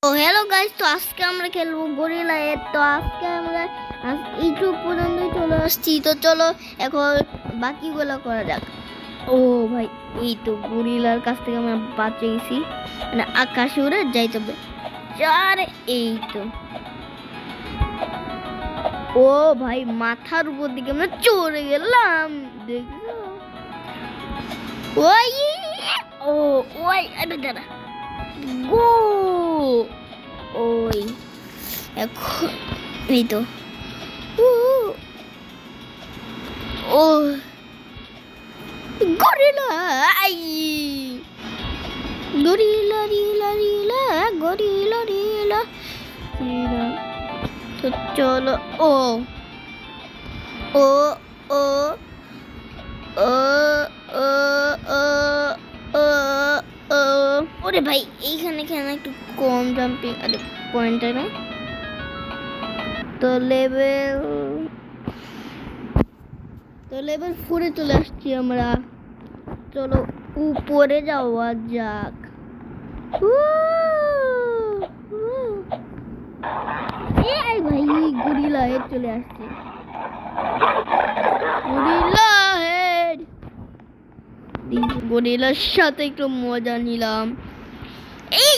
তো hello guys, তো আজকে আমরা খেলবো গরিলা এর। তো আজকে আমরা ইউটিউব পর্যন্তই চলে আসছি। তো চলো এখন বাকিগুলো করা যাক। ও ভাই, এই তো গরিলার কাছ থেকে আমরা বাঁচে গেছি, মানে আকাশে উড়ে যাইতে হবে। আরে এই তো, ও ভাই মাথার উপর দিকে আমরা চড়ে গেলাম, দেখছো? ওই ও ওই আরে দাঁড়া, গো ওই এখন এই তো ও gorilla, I gorilla Rila Rila gorilla Rila Rila. তো চলো ও ও ও ও ও ও ও ওরে ভাই, এইখানে কেন একটু কম জাম্পিং, আরে পয়েন্টটা না তো লেভেল 4-এ চলে আসছি আমরা। চলো উপরে যাওয়া যাক। এই ভাই গরিলা হেড চলে আসছে, গরিলা হেড। গরিলার সাথে একটু মজা নিলাম। এই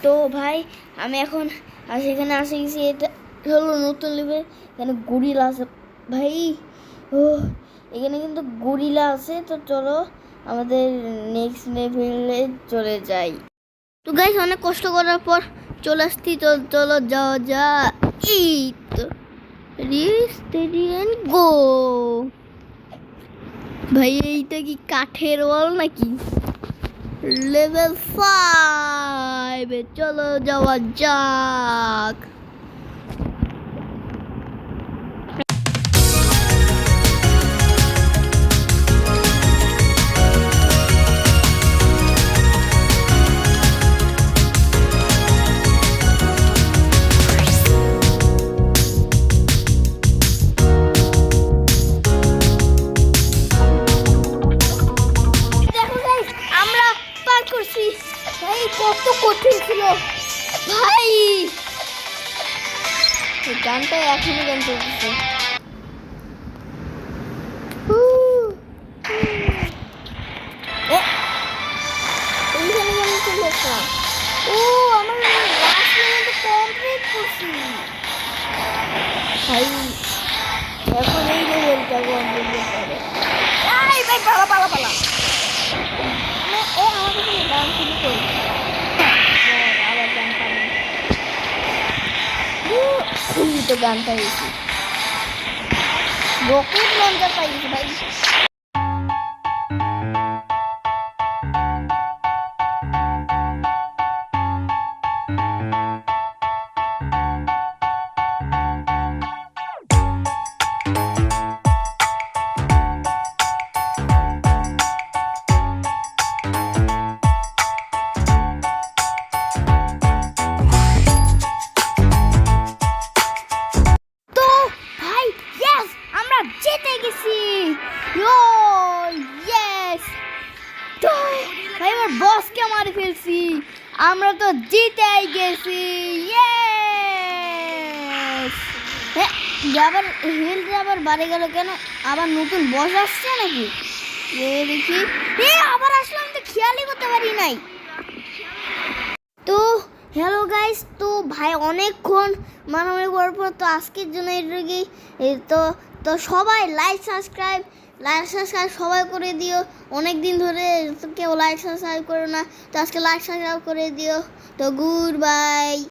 তো ভাই আমি এখন এখানে আসে গেছি। এটা হলো নতুন লেভেল, এখানে গরিলা আছে ভাই। ও এখানে কিন্তু গরিলা আছে। তো চলো আমাদের নেক্সট লেভেলে চলে যাই। তো গাইস অনেক কষ্ট করার পর চলে আসছি। তো চলো যাও যা, এই তো রেস্টেডিয়ান গো। ভাই এইটা কি কাঠের ওয়াল নাকি? লেভেল 5 চলো যাওয়া যাক। ভাই কত কঠিন ছিল ভাই, গানটা এখনই গান চলতেছে। এইখানে গান চলতেছে। ও আমার লাস্ট লেভেল কমপ্লিট করছি ভাই। এখন এই লেভেলটা কমপ্লিট করতে হবে। এই ভাই পালা পালা পালা, ও আমাকে গান শুরু করি। আবার গান পাবো, তো গান পাইছি, রকেট লঞ্চার পাইছি ভাই। জিতে গেছি, ইয়েস। তো ভাই আমার বসকে মারি ফেলছি, আমরা তো জিতে গেছি, ইয়েস। আবার হেলথ আবার বাড়ে গেল কেন? আবার নতুন বস আসছে নাকি? দেখি, আবার আসলাম তো খেয়ালই করতে পারি নাই। তো হ্যালো গাইস, তো ভাই অনেকক্ষণ মারামারি করার পর তো আজকের জন্য এটুকুই। তো তো সবাই লাইক সাবস্ক্রাইব সবাই করে দিও। অনেক দিন ধরে কেউ লাইক সাবস্ক্রাইব করো না, তো আজকে লাইক সাবস্ক্রাইব করে দিও। তো গুড বাই।